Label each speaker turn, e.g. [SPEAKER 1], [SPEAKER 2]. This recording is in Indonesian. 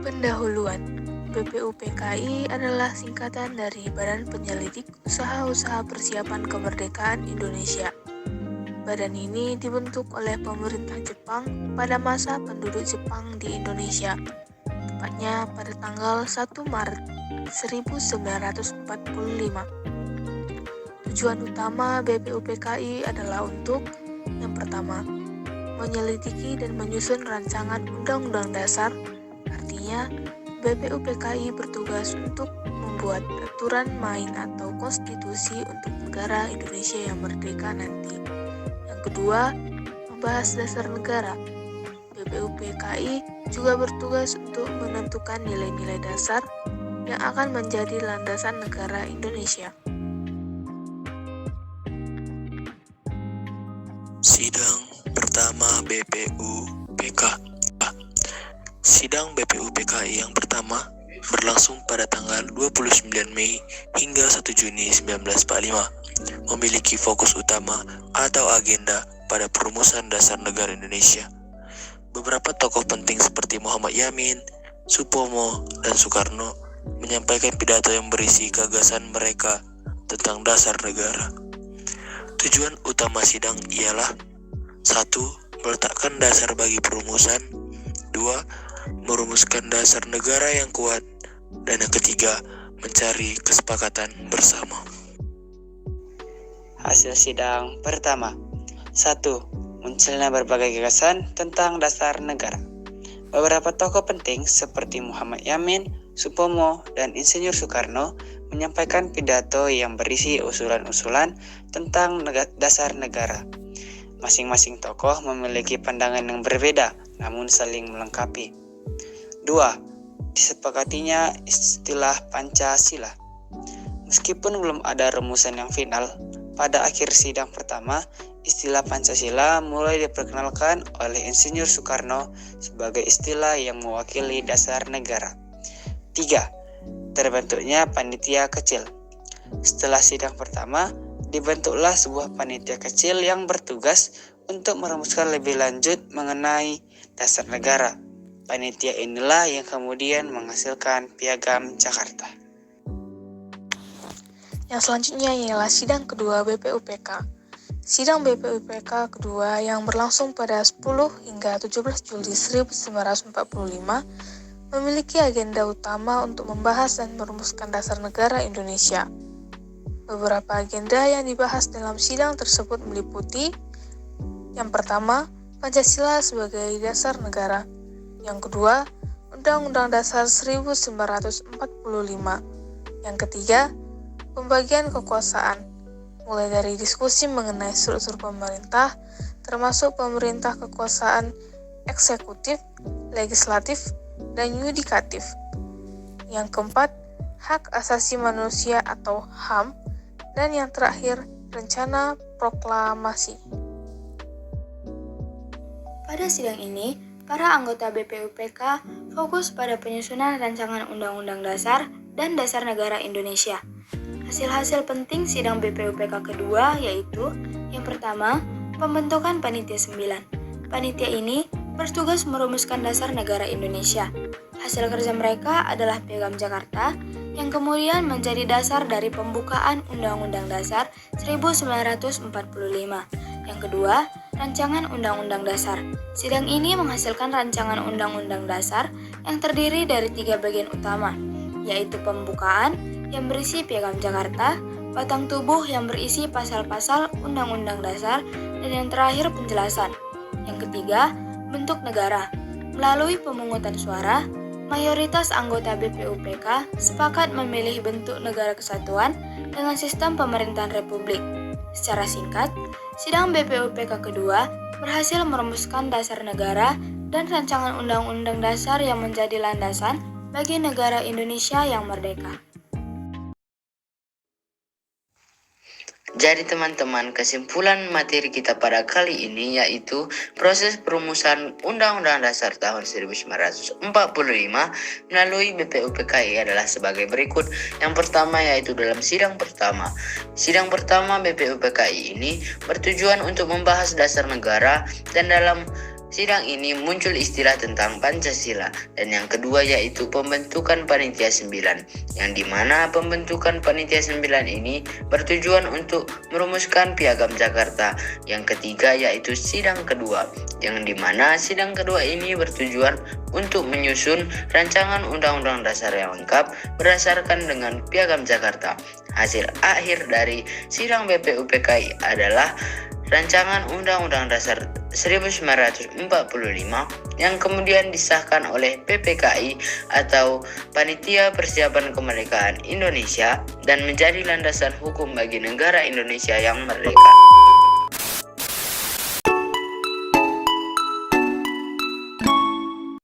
[SPEAKER 1] Pendahuluan. BPUPKI adalah singkatan dari Badan Penyelidik Usaha-Usaha Persiapan Kemerdekaan Indonesia. Badan ini dibentuk oleh pemerintah Jepang pada masa penduduk Jepang di Indonesia, tepatnya pada tanggal 1 Maret 1945. Tujuan utama BPUPKI adalah untuk yang pertama, menyelidiki dan menyusun rancangan Undang-Undang Dasar. Artinya, BPUPKI bertugas untuk membuat aturan main atau konstitusi untuk negara Indonesia yang merdeka nanti. Yang kedua, membahas dasar negara. BPUPKI juga bertugas untuk menentukan nilai-nilai dasar yang akan menjadi landasan negara Indonesia.
[SPEAKER 2] Sidang pertama BPUPK. Sidang BPUPKI yang pertama berlangsung pada tanggal 29 Mei hingga 1 Juni 1945, memiliki fokus utama atau agenda pada perumusan dasar negara Indonesia. Beberapa tokoh penting seperti Muhammad Yamin, Supomo, dan Soekarno menyampaikan pidato yang berisi gagasan mereka tentang dasar negara. Tujuan utama sidang ialah 1. Meletakkan dasar bagi perumusan. 2. Merumuskan dasar negara yang kuat. Dan yang ketiga, mencari kesepakatan bersama.
[SPEAKER 3] Hasil sidang pertama. 1. Munculnya berbagai gagasan tentang dasar negara. Beberapa tokoh penting seperti Muhammad Yamin, Supomo, dan Insinyur Soekarno menyampaikan pidato yang berisi usulan-usulan tentang dasar negara. Masing-masing tokoh memiliki pandangan yang berbeda, namun saling melengkapi. 2. Disepakatinya istilah Pancasila. Meskipun belum ada rumusan yang final, pada akhir sidang pertama, istilah Pancasila mulai diperkenalkan oleh Insinyur Soekarno sebagai istilah yang mewakili dasar negara. 3. Terbentuknya panitia kecil. Setelah sidang pertama, dibentuklah sebuah panitia kecil yang bertugas untuk merumuskan lebih lanjut mengenai dasar negara. Panitia inilah yang kemudian menghasilkan Piagam Jakarta.
[SPEAKER 1] Yang selanjutnya ialah sidang kedua BPUPK. Sidang BPUPK kedua yang berlangsung pada 10 hingga 17 Juli 1945 memiliki agenda utama untuk membahas dan merumuskan dasar negara Indonesia. Beberapa agenda yang dibahas dalam sidang tersebut meliputi: yang pertama, Pancasila sebagai dasar negara. Yang kedua, Undang-Undang Dasar 1945. Yang ketiga, pembagian kekuasaan, mulai dari diskusi mengenai struktur pemerintah, termasuk pemerintah kekuasaan eksekutif, legislatif, dan yudikatif. Yang keempat, hak asasi manusia atau HAM, dan yang terakhir, rencana proklamasi. Pada sidang ini, para anggota BPUPK fokus pada penyusunan rancangan Undang-Undang Dasar dan Dasar Negara Indonesia. Hasil-hasil penting sidang BPUPK kedua yaitu: yang pertama, pembentukan Panitia 9. Panitia ini bertugas merumuskan dasar negara Indonesia. Hasil kerja mereka adalah Piagam Jakarta yang kemudian menjadi dasar dari pembukaan Undang-Undang Dasar 1945. Yang kedua, rancangan Undang-Undang Dasar. Sidang ini menghasilkan rancangan Undang-Undang Dasar yang terdiri dari 3 bagian utama, yaitu pembukaan yang berisi Piagam Jakarta, batang tubuh yang berisi pasal-pasal Undang-Undang Dasar, dan yang terakhir penjelasan. Yang ketiga, bentuk negara. Melalui pemungutan suara, mayoritas anggota BPUPK sepakat memilih bentuk negara kesatuan dengan sistem pemerintahan republik. Secara singkat, sidang BPUPK kedua berhasil merumuskan dasar negara dan rancangan Undang-Undang Dasar yang menjadi landasan bagi negara Indonesia yang merdeka.
[SPEAKER 4] Jadi teman-teman, kesimpulan materi kita pada kali ini yaitu proses perumusan Undang-Undang Dasar tahun 1945 melalui BPUPKI adalah sebagai berikut. Yang pertama yaitu dalam sidang pertama. Sidang pertama BPUPKI ini bertujuan untuk membahas dasar negara, dan dalam sidang ini muncul istilah tentang Pancasila, dan yang kedua yaitu pembentukan Panitia 9, yang dimana pembentukan Panitia 9 ini bertujuan untuk merumuskan Piagam Jakarta. Yang ketiga yaitu sidang kedua, yang dimana sidang kedua ini bertujuan untuk menyusun rancangan Undang-Undang Dasar yang lengkap berdasarkan dengan Piagam Jakarta. Hasil akhir dari sidang BPUPKI adalah Rancangan Undang-Undang Dasar 1945 yang kemudian disahkan oleh PPKI atau Panitia Persiapan Kemerdekaan Indonesia dan menjadi landasan hukum bagi negara Indonesia yang merdeka.